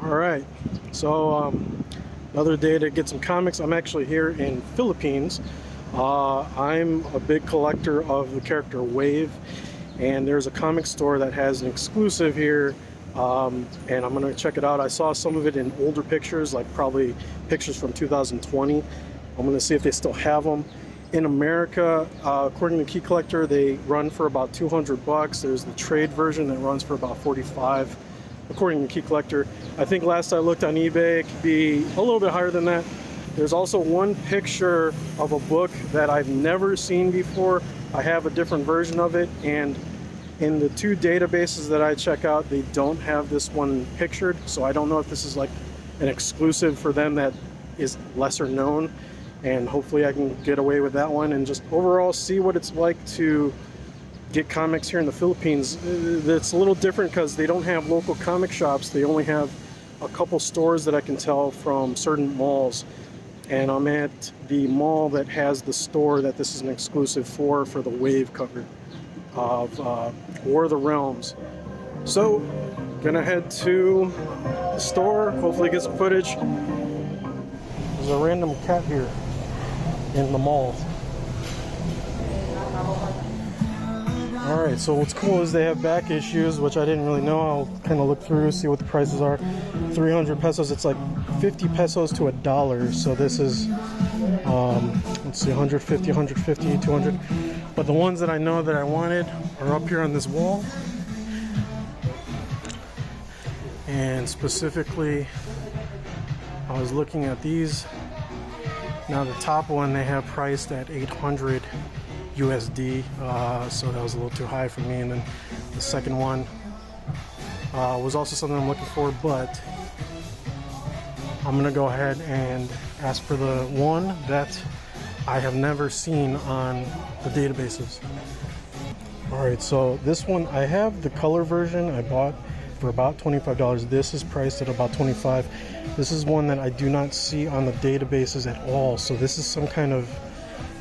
All right, so another day to get some comics. I'm actually here in Philippines. I'm a big collector of the character Wave, and there's a comic store that has an exclusive here, and I'm gonna check it out. I saw some of it in older pictures, like probably pictures from 2020. I'm gonna see if they still have them. In America, according to Key Collector, they run for about 200 bucks. There's the trade version that runs for about 45. According to Key Collector, I think last I looked on eBay, it could be a little bit higher than that. There's also one picture of a book that I've never seen before. I have a different version of it, and in the two databases that I check out, they don't have this one pictured, so I don't know if this is like an exclusive for them that is lesser known, and hopefully I can get away with that one and just overall see what it's like to get comics here in the Philippines. It's a little different because they don't have local comic shops. They only have a couple stores that I can tell from certain malls, and I'm at the mall that has the store that this is an exclusive for the Wave cover of War of the Realms. So gonna head to the store, hopefully get some footage. There's a random cat here in the mall. Alright, so what's cool is they have back issues, which I didn't really know. I'll kind of look through, see what the prices are. 300 pesos, it's like 50 pesos to $1. So this is, let's see, 150, 150, 200. But the ones that I know that I wanted are up here on this wall. And specifically, I was looking at these. Now the top one they have priced at 800 USD, so that was a little too high for me. And then the second one was also something I'm looking for, but I'm gonna go ahead and ask for the one that I have never seen on the databases. Alright, so this one, I have the color version I bought for about $25. This is priced at about $25. This is one that I do not see on the databases at all, so this is some kind of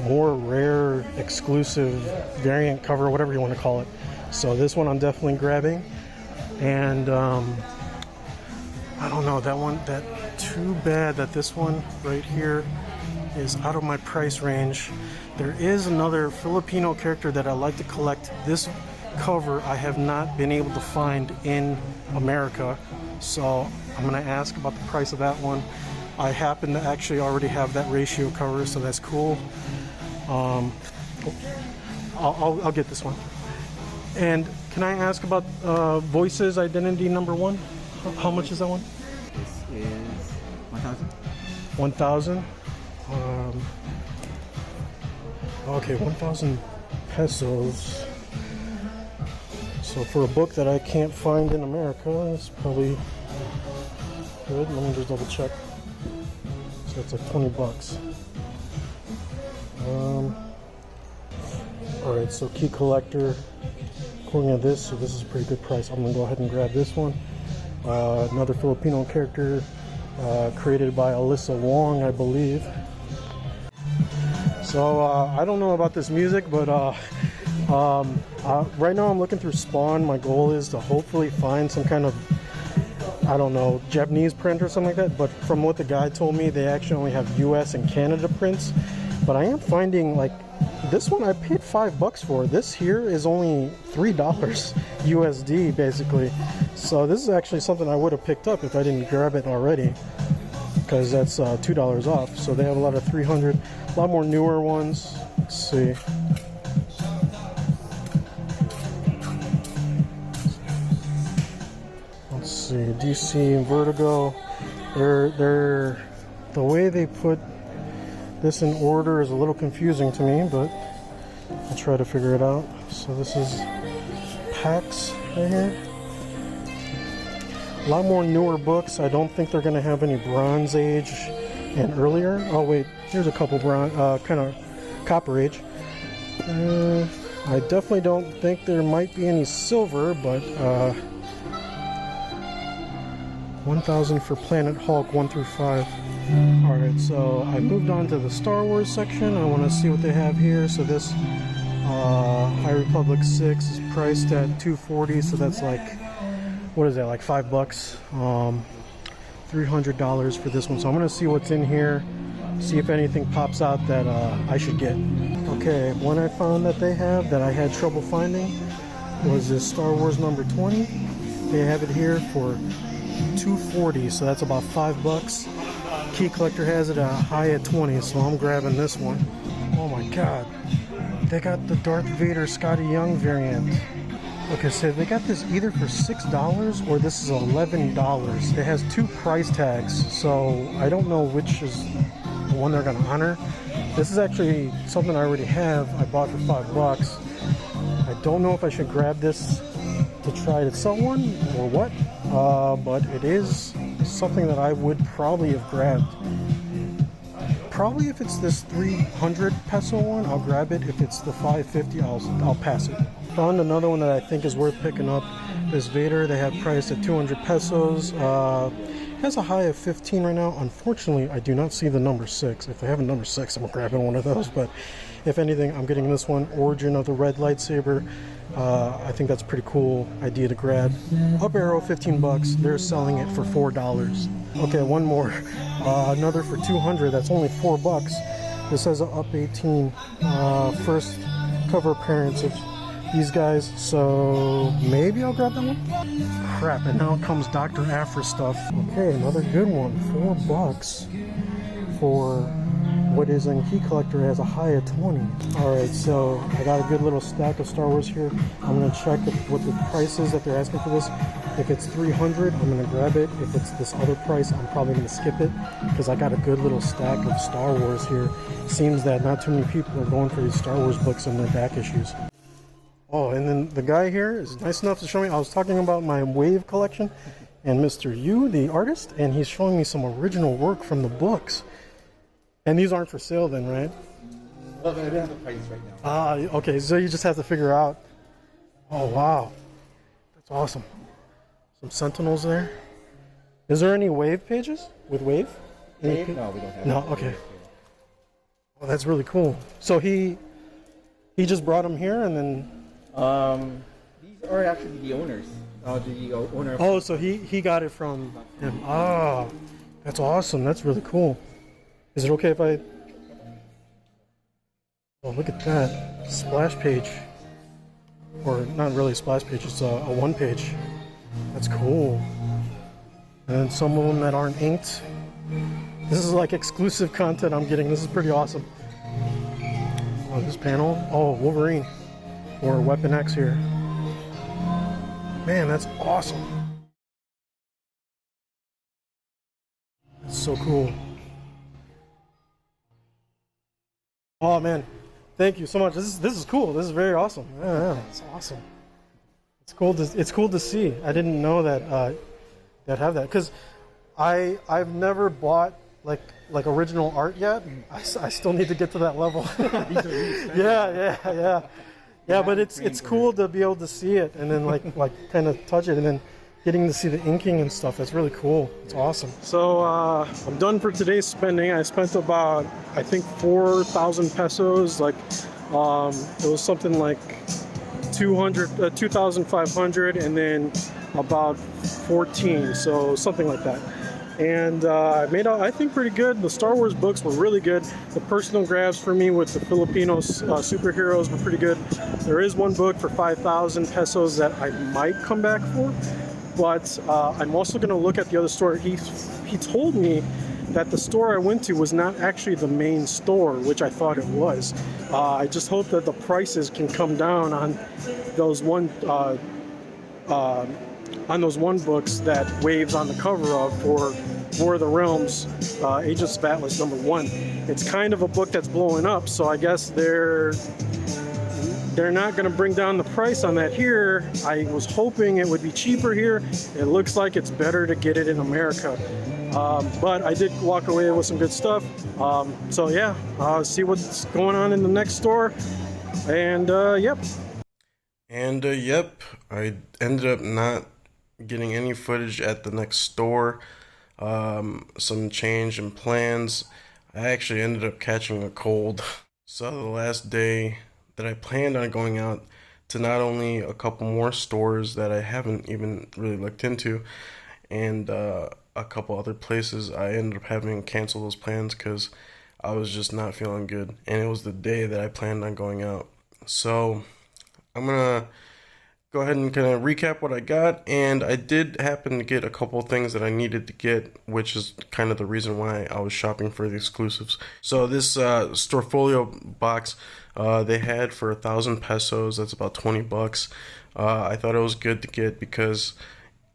more rare exclusive variant cover, whatever you want to call it. So this one I'm definitely grabbing, and I don't know, that one, that too bad that this one right here is out of my price range. There is another Filipino character that I like to collect. This cover I have not been able to find in America, so I'm gonna ask about the price of that one. I happen to actually already have that ratio cover, so that's cool. I'll get this one. And can I ask about Voices Identity number 1? How much is that one? This is 1,000. 1,000? Okay, 1,000 pesos. So for a book that I can't find in America, it's probably good. Let me just double check. So it's like 20 bucks. Alright, so Key Collector, according to this, so this is a pretty good price. I'm gonna go ahead and grab this one. Another Filipino character, created by Alyssa Wong, I believe. So I don't know about this music, but right now I'm looking through Spawn. My goal is to hopefully find some kind of, I don't know, Japanese print or something like that. But from what the guy told me, they actually only have US and Canada prints. But I am finding, like, this one I paid $5 for. This here is only $3 USD basically. So this is actually something I would have picked up if I didn't grab it already, because that's $2 off. So they have a lot of 300, a lot more newer ones. Let's see. Let's see, DC and Vertigo. They're the way they put this in order is a little confusing to me, but I'll try to figure it out. So this is packs right here. A lot more newer books. I don't think they're going to have any Bronze Age and earlier. Oh wait, here's a couple kind of Copper Age. I definitely don't think there might be any silver, but 1,000 for Planet Hulk 1 through 5. Alright, so I moved on to the Star Wars section. I want to see what they have here. So this High Republic 6 is priced at $240, so that's like, what is that, like $5? $300 for this one. So I'm gonna see what's in here, see if anything pops out that I should get. Okay, one I found that they have that I had trouble finding was this Star Wars number 20. They have it here for $240, so that's about $5. Key Collector has it at a high at 20, so I'm grabbing this one. Oh my god, they got the Darth Vader Scotty Young variant. Okay, so they got this either for $6 or this is $11. It has two price tags, so I don't know which is the one they're gonna honor. This is actually something I already have. I bought for $5. I don't know if I should grab this to try to sell one or what, but it is something that I would probably have grabbed. Probably if it's this 300 peso one, I'll grab it. If it's the 550, I'll pass it. Found another one that I think is worth picking up. This Vader, they have priced at 200 pesos. It has a high of 15 right now. Unfortunately, I do not see the number 6. If they have a number 6, I'm grabbing one of those. But if anything, I'm getting this one, Origin of the Red Lightsaber. I think that's a pretty cool idea to grab. Up Arrow, $15. They're selling it for $4. Okay, one more. Another for 200. That's only $4. This says Up 18. First cover appearance of these guys, so maybe I'll grab that one. Crap, and now comes Dr. Aphra stuff. Okay, another good one. $4 for what is in Key Collector has a high of 20. Alright, so I got a good little stack of Star Wars here. I'm gonna check what the price is that they're asking for this. If it's 300, I'm gonna grab it. If it's this other price, I'm probably gonna skip it because I got a good little stack of Star Wars here. Seems that not too many people are going for these Star Wars books and their back issues. Oh, and then the guy here is nice enough to show me. I was talking about my Wave collection and Mr. Yu, the artist, and he's showing me some original work from the books. And these aren't for sale then, right? Well, I don't have the price right now. Ah, okay, so you just have to figure out. Oh, wow. That's awesome. Some Sentinels there. Is there any Wave pages with Wave? Wave? No, we don't have. No, okay. Oh, that's really cool. So he just brought them here and then... These are actually the owners. The owner. Oh, so he got it from him. Ah, that's awesome. That's really cool. Is it okay if I... Oh, look at that. Splash page. Or not really a splash page, it's a one page. That's cool. And then some of them that aren't inked. This is like exclusive content I'm getting. This is pretty awesome. Oh, this panel. Oh, Wolverine. Or Weapon X here. Man, that's awesome. That's so cool. Oh man, thank you so much. This is cool. This is very awesome. Yeah, it's awesome. It's cool to see. I didn't know that that have that because I've never bought like original art yet. I still need to get to that level. Yeah. But it's cool to be able to see it and then like kind of touch it and then getting to see the inking and stuff. That's really cool. It's awesome. So I'm done for today's spending. I spent about, I think, 4,000 pesos. Like it was something like 2,500 and then about 14. So something like that. And I made out, I think, pretty good. The Star Wars books were really good. The personal grabs for me with the Filipino superheroes were pretty good. There is one book for 5,000 pesos that I might come back for. But I'm also going to look at the other store. He told me that the store I went to was not actually the main store, which I thought it was. I just hope that the prices can come down on those one books that Wave's on the cover of for War of the Realms, Agents of Atlas #1. It's kind of a book that's blowing up, so I guess they're not going to bring down the price on that here. I was hoping it would be cheaper here. It looks like it's better to get it in America. But I did walk away with some good stuff. So yeah, see what's going on in the next store. And yep. And yep, I ended up not getting any footage at the next store. Some change in plans. I actually ended up catching a cold. So the last day that I planned on going out to not only a couple more stores that I haven't even really looked into, and a couple other places, I ended up having to cancel those plans because I was just not feeling good, and it was the day that I planned on going out. So I'm gonna go ahead and kind of recap what I got, and I did happen to get a couple of things that I needed to get, which is kind of the reason why I was shopping for the exclusives. So this Storefolio box, they had for 1,000 pesos. That's about 20 bucks. I thought it was good to get because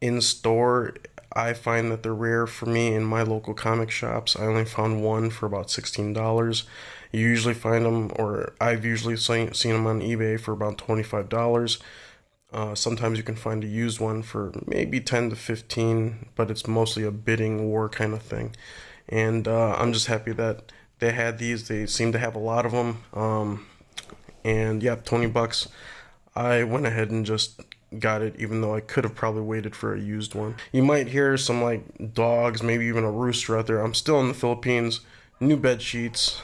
in store, I find that they're rare for me in my local comic shops. I only found one for about $16. You usually find them, or I've usually seen them on eBay for about $25. Sometimes you can find a used one for maybe 10 to 15, but it's mostly a bidding war kind of thing. And I'm just happy that they had these. They seem to have a lot of them. And yeah, 20 bucks. I went ahead and just got it, even though I could have probably waited for a used one. You might hear some like dogs, maybe even a rooster out there. I'm still in the Philippines. New bed sheets,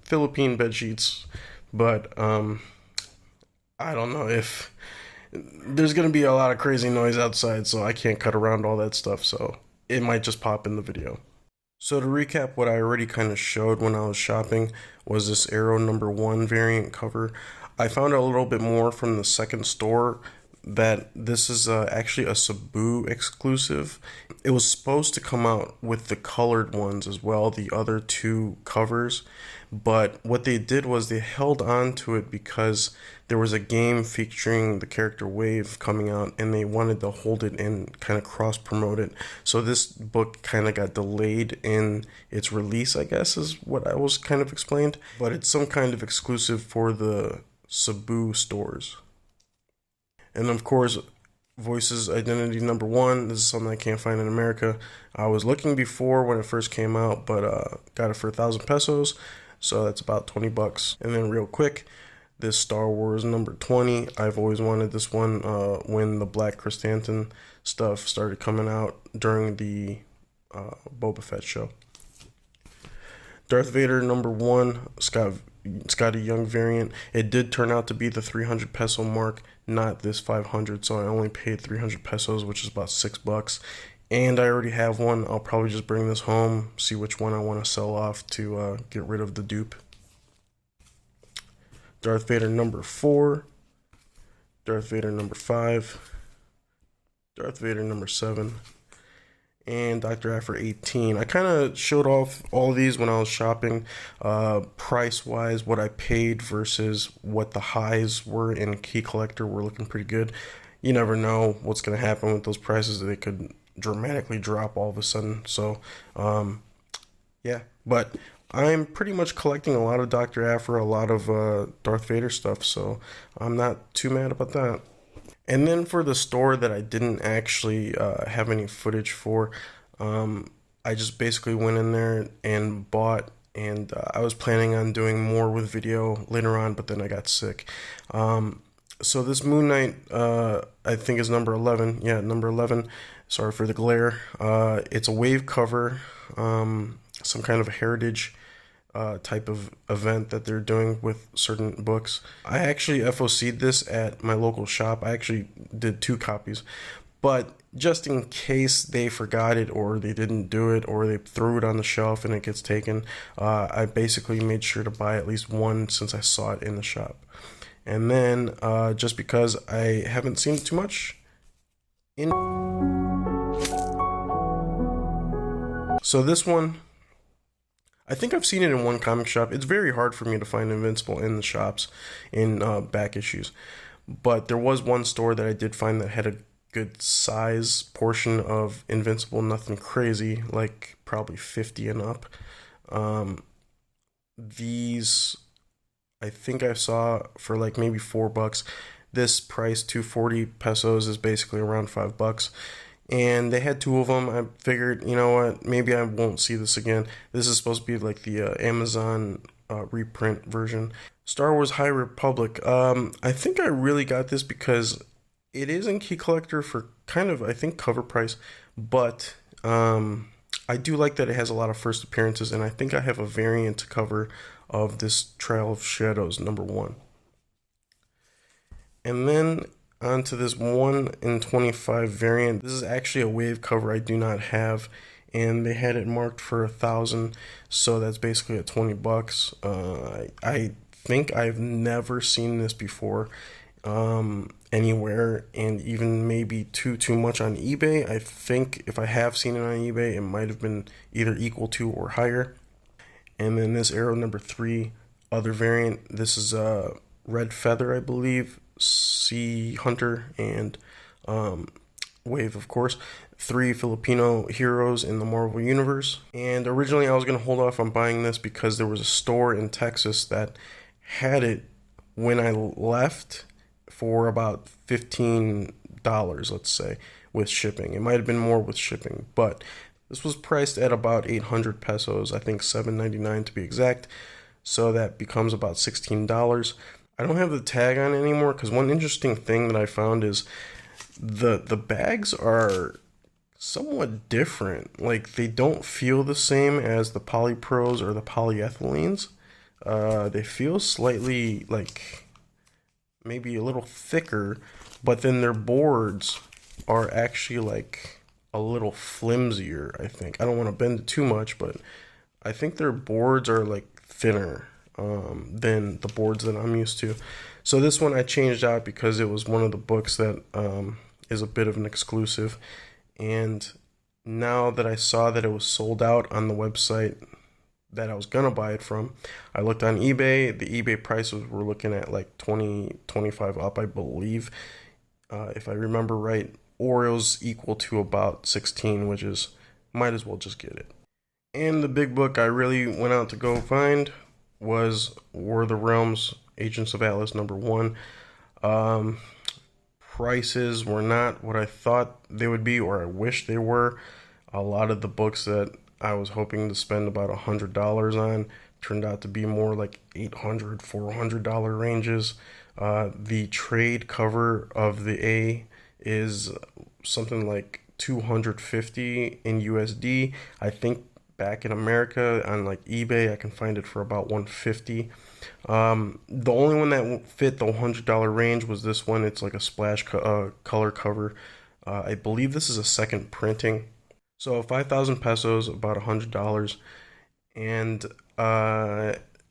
Philippine bed sheets, but I don't know if there's gonna be a lot of crazy noise outside, so I can't cut around all that stuff. So it might just pop in the video. So to recap, what I already kind of showed when I was shopping was this Arrow #1 variant cover. I found out a little bit more from the second store that this is actually a Cebu exclusive. It was supposed to come out with the colored ones as well, the other two covers, but what they did was they held on to it because there was a game featuring the character Wave coming out, and they wanted to hold it and kind of cross promote it. So this book kind of got delayed in its release, I guess is what I was kind of explained, but it's some kind of exclusive for the Cebu stores. And of course, Voices Identity #1. This is something I can't find in America. I was looking before when it first came out, but got it for 1,000 pesos. So that's about 20 bucks. And then real quick, this Star Wars #20. I've always wanted this one when the Black Chrysanthemum stuff started coming out during the Boba Fett show. Darth Vader #1, Scotty Young variant. It did turn out to be the 300 peso mark, not this 500, so I only paid 300 pesos, which is about 6 bucks. And I already have one. I'll probably just bring this home, see which one I want to sell off to get rid of the dupe. Darth Vader #4, Darth Vader #5, Darth Vader #7, and Dr. Aphra 18. I kind of showed off all of these when I was shopping, price-wise, what I paid versus what the highs were in Key Collector were looking pretty good. You never know what's going to happen with those prices. They could dramatically drop all of a sudden. So, yeah. But I'm pretty much collecting a lot of Dr. Aphra, a lot of Darth Vader stuff, so I'm not too mad about that. And then for the store that I didn't actually have any footage for, I just basically went in there and bought, and I was planning on doing more with video later on, but then I got sick. So this Moon Knight, I think is #11. Yeah, #11. Sorry for the glare. It's a wave cover, some kind of a heritage type of event that they're doing with certain books. I actually FOC'd this at my local shop. I actually did 2 copies, but just in case they forgot it or they didn't do it or they threw it on the shelf and it gets taken, I basically made sure to buy at least one since I saw it in the shop. And then just because I haven't seen it too much in, so this one, I think I've seen it in one comic shop. It's very hard for me to find Invincible in the shops, in back issues. But there was one store that I did find that had a good size portion of Invincible, nothing crazy, like probably 50 and up. These, I think I saw for like maybe 4 bucks. This price, 240 pesos, is basically around 5 bucks. And they had 2 of them. I figured, you know what, maybe I won't see this again. This is supposed to be like the Amazon reprint version. Star Wars High Republic. I think I really got this because it is in Key Collector for kind of, I think, cover price. But I do like that it has a lot of first appearances, and I think I have a variant cover of this Trail of Shadows #1. And then onto this 1 in 25 variant. This is actually a wave cover I do not have, and they had it marked for 1,000, so that's basically at 20 bucks. I think I've never seen this before anywhere, and even maybe too much on eBay. I think if I have seen it on eBay, it might have been either equal to or higher. And then this arrow number 3, other variant. This is Red Feather, I believe, Sea Hunter, and Wave, of course. 3 Filipino heroes in the Marvel Universe. And originally I was going to hold off on buying this because there was a store in Texas that had it when I left for about $15, let's say, with shipping. It might have been more with shipping, but this was priced at about 800 pesos, I think $7.99 to be exact. So that becomes about $16. I don't have the tag on it anymore because one interesting thing that I found is the bags are somewhat different. Like, they don't feel the same as the polypros or the polyethylenes. They feel slightly like maybe a little thicker, but then their boards are actually like a little flimsier, I think. I don't want to bend it too much, but I think their boards are like thinner than the boards that I'm used to. So this one I changed out because it was one of the books that is a bit of an exclusive. And now that I saw that it was sold out on the website that I was gonna buy it from, I looked on eBay. The eBay prices were looking at like 20, 25 up, I believe, if I remember right, or it was equal to about 16, which is, might as well just get it. And the big book I really went out to go find was War of the Realms, Agents of Atlas #1. Prices were not what I thought they would be, or I wish they were. A lot of the books that I was hoping to spend about $100 on turned out to be more like $800, $400 ranges. The trade cover of the A is something like 250 in USD. I think back in America on like eBay I can find it for about 150. The only one that fit the $100 range was this one. It's like a splash color cover. I believe this is a second printing. So 5,000 pesos, about $100. And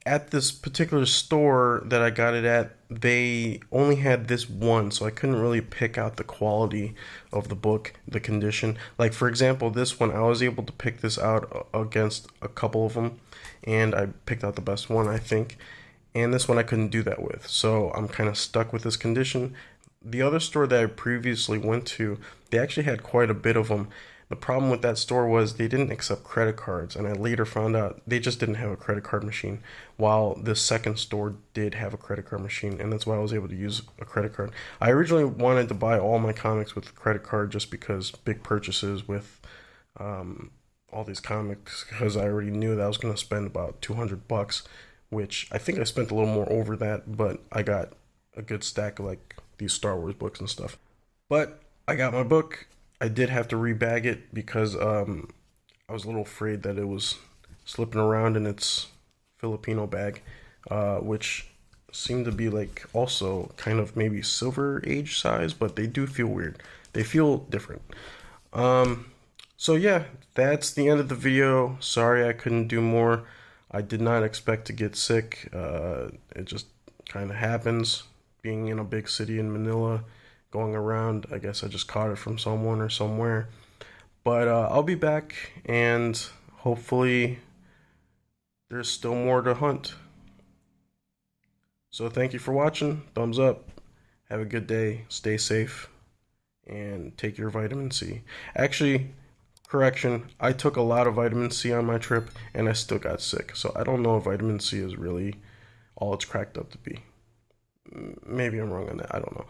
at this particular store that I got it at, they only had this one, so I couldn't really pick out the quality of the book, the condition. Like, for example, this one, I was able to pick this out against a couple of them, and I picked out the best one, I think. And this one I couldn't do that with, so I'm kind of stuck with this condition. The other store that I previously went to, they actually had quite a bit of them. The problem with that store was they didn't accept credit cards, and I later found out they just didn't have a credit card machine, while this second store did have a credit card machine, and that's why I was able to use a credit card. I originally wanted to buy all my comics with a credit card just because big purchases with all these comics, because I already knew that I was going to spend about 200 bucks, which I think I spent a little more over that, but I got a good stack of like these Star Wars books and stuff. But I got my book. I did have to rebag it because I was a little afraid that it was slipping around in its Filipino bag, which seemed to be like also kind of maybe Silver Age size, but they do feel weird. They feel different. So yeah, that's the end of the video. Sorry I couldn't do more. I did not expect to get sick. It just kind of happens being in a big city in Manila. Going around, I guess I just caught it from someone or somewhere. But I'll be back, and hopefully there's still more to hunt. So thank you for watching. Thumbs up. Have a good day. Stay safe. And take your vitamin C. Actually, correction, I took a lot of vitamin C on my trip, and I still got sick. So I don't know if vitamin C is really all it's cracked up to be. Maybe I'm wrong on that. I don't know.